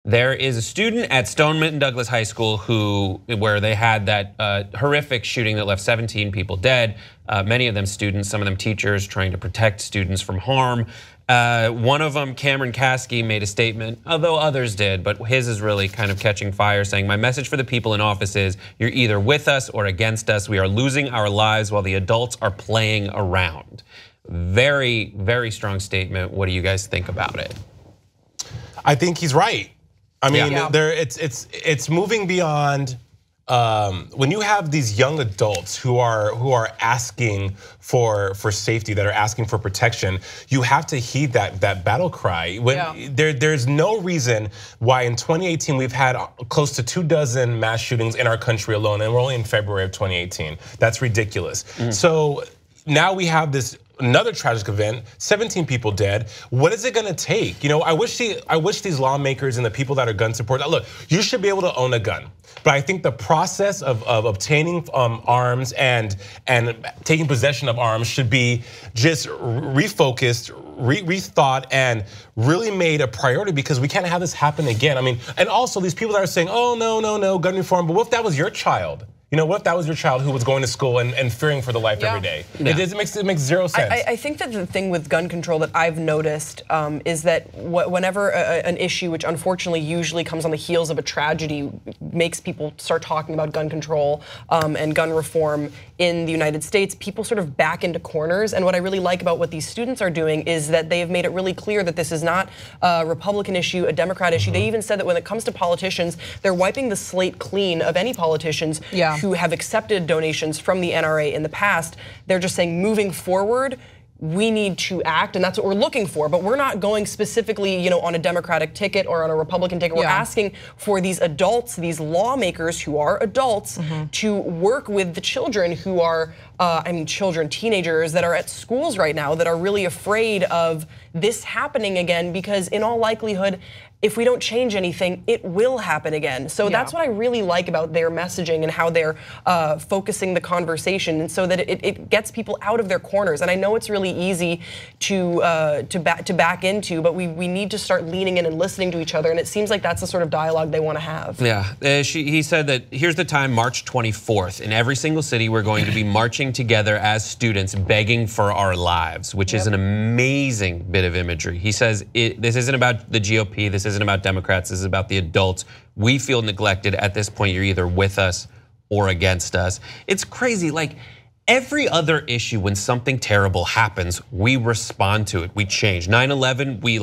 There is a student at Stone Minton Douglas High School where they had that horrific shooting that left 17 people dead, many of them students, some of them teachers trying to protect students from harm. One of them, Cameron Kasky, made a statement, although others did, but his is really kind of catching fire, saying, "My message for the people in office is, you're either with us or against us. We are losing our lives while the adults are playing around." Very, very strong statement. What do you guys think about it? I think he's right. I mean, it's moving beyond when you have these young adults who are asking for safety, that are asking for protection. You have to heed that battle cry. There's no reason why in 2018 we've had close to 24 mass shootings in our country alone, and we're only in February of 2018. That's ridiculous. So now we have another tragic event, 17 people dead. What is it gonna take? I wish these lawmakers and the people that are gun support, look, you should be able to own a gun. But I think the process of obtaining arms and taking possession of arms should be just refocused, rethought, and really made a priority, because we can't have this happen again. I mean, and also these people that are saying, oh, no, gun reform, but what if that was your child? What if that was your child who was going to school and fearing for their life every day? It makes zero sense. I think that the thing with gun control that I've noticed is that whenever an issue, which unfortunately usually comes on the heels of a tragedy, makes people start talking about gun control and gun reform in the United States, people sort of back into corners. And what I really like about what these students are doing is that they have made it really clear that this is not a Republican issue, a Democrat issue. They even said that when it comes to politicians, they're wiping the slate clean of any politicians who have accepted donations from the NRA in the past. They're just saying, moving forward, we need to act, and that's what we're looking for. But we're not going specifically, on a Democratic ticket or on a Republican ticket. We're asking for these adults, these lawmakers who are adults, to work with the children who are, teenagers that are at schools right now that are really afraid of this happening again, because in all likelihood, if we don't change anything, it will happen again. So that's what I really like about their messaging and how they're focusing the conversation, and so that it gets people out of their corners. And I know it's really easy to back into, but we need to start leaning in and listening to each other. And it seems like that's the sort of dialogue they want to have. Yeah, he said that here's the time, March 24th. In every single city, we're going to be marching together as students, begging for our lives, which is an amazing bit of imagery. He says this isn't about the GOP. This isn't about Democrats, this is about the adults. We feel neglected. At this point, you're either with us or against us. It's crazy, like every other issue, when something terrible happens, we respond to it, we change. 9/11, we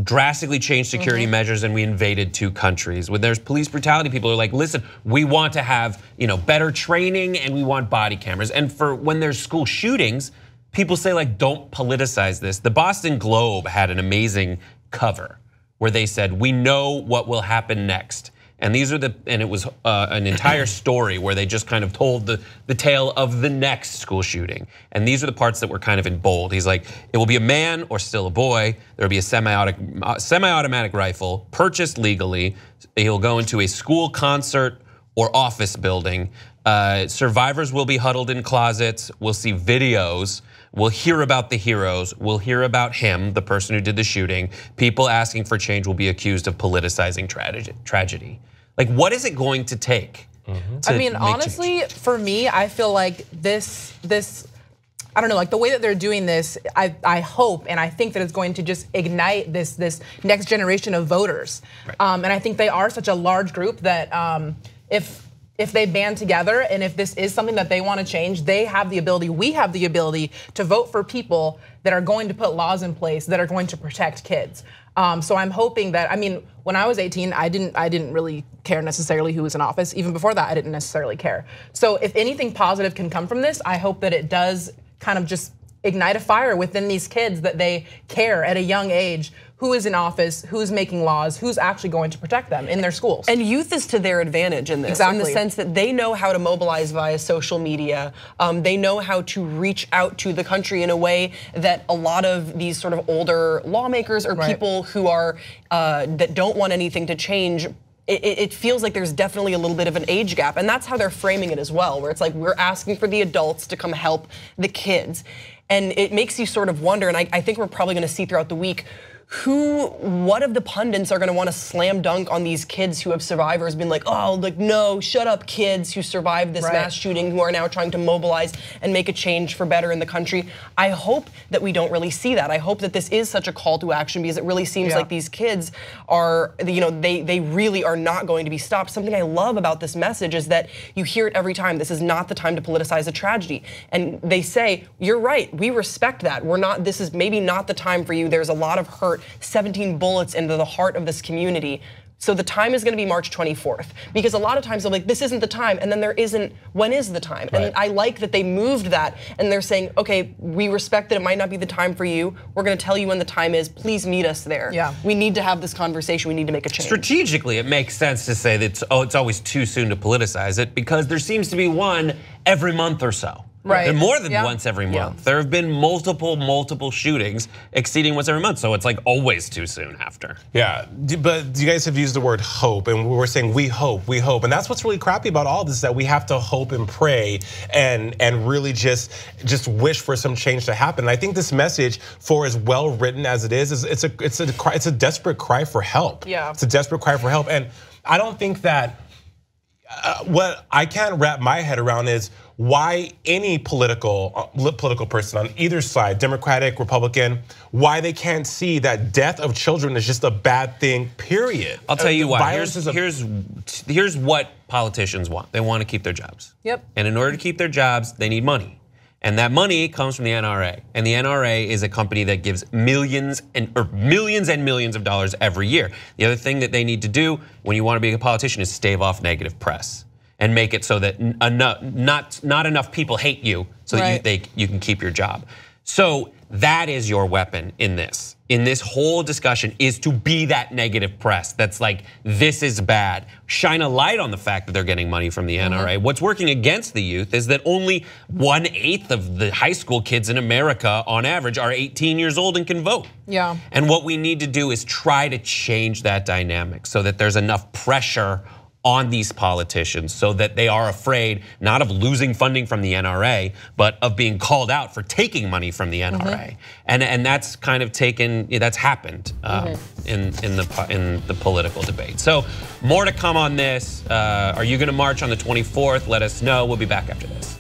drastically changed security measures and we invaded 2 countries. When there's police brutality, people are like, listen, we want to have better training and we want body cameras. And for when there's school shootings, people say don't politicize this. The Boston Globe had an amazing cover where they said, we know what will happen next. And it was an entire story where they just kind of told the tale of the next school shooting. And these are the parts that were kind of in bold. He's like, it will be a man or still a boy. There will be a semi-automatic rifle purchased legally. He'll go into a school concert or office building. Survivors will be huddled in closets. We'll see videos. We'll hear about the heroes. We'll hear about him, the person who did the shooting. People asking for change will be accused of politicizing tragedy. What is it going to take? I mean, honestly, for me, I feel like this, I don't know, the way that they're doing this, I hope and I think that it's going to just ignite this next generation of voters. And I think they are such a large group that if they band together and if this is something that they want to change, they have the ability, we have the ability to vote for people that are going to put laws in place that are going to protect kids. So I'm hoping that, when I was 18, I didn't really care necessarily who was in office. Even before that, I didn't necessarily care. So if anything positive can come from this, I hope that it does kind of just ignite a fire within these kids, that they care at a young age who is in office, who's making laws, who's actually going to protect them in their schools. And youth is to their advantage in this, in the sense that they know how to mobilize via social media. They know how to reach out to the country in a way that a lot of these sort of older lawmakers or people who are that don't want anything to change, it feels like there's definitely a little bit of an age gap. And that's how they're framing it as well, where it's like we're asking for the adults to come help the kids. And it makes you sort of wonder, and I think we're probably gonna see throughout the week, what of the pundits are gonna wanna slam dunk on these kids who have survivors, been like, oh, like, no, shut up, kids who survived this mass shooting, who are now trying to mobilize and make a change for better in the country. I hope that we don't really see that. I hope that this is such a call to action, because it really seems like these kids are, they really are not going to be stopped. Something I love about this message is that you hear it every time. This is not the time to politicize a tragedy. And they say, you're right, we respect that. This is maybe not the time for you. There's a lot of hurt, 17 bullets into the heart of this community. So the time is gonna be March 24th. Because a lot of times they're like, this isn't the time, and then there isn't, when is the time? And I like that they moved that, and they're saying, okay, we respect that it might not be the time for you. We're gonna tell you when the time is, please meet us there. We need to have this conversation, we need to make a change. Strategically, it makes sense to say that it's always too soon to politicize it, because there seems to be one every month or so. And more than once every month. There have been multiple shootings exceeding once every month. So it's like always too soon after. Yeah, but you guys have used the word hope, and we're saying we hope. And that's what's really crappy about all this, that we have to hope and pray and really just wish for some change to happen. And I think this message, for as well written as it is it's a desperate cry for help. It's a desperate cry for help. And I don't think that, what I can't wrap my head around is why any political person on either side, Democratic, Republican, why they can't see that death of children is just a bad thing, period. I'll tell you why. Here's what politicians want. They want to keep their jobs. And in order to keep their jobs, they need money. And that money comes from the NRA. And the NRA is a company that gives millions and millions of dollars every year. The other thing that they need to do when you want to be a politician is stave off negative press and make it so that not enough people hate you so that you can keep your job. So that is your weapon in this. In this whole discussion is to be that negative press that's like, this is bad. Shine a light on the fact that they're getting money from the NRA. What's working against the youth is that only 1/8 of the high school kids in America on average are 18 years old and can vote. And what we need to do is try to change that dynamic so that there's enough pressure on these politicians so that they are afraid not of losing funding from the NRA, but of being called out for taking money from the NRA. And that's kind of that's happened in the political debate. So more to come on this. Are you gonna march on the 24th? Let us know, we'll be back after this.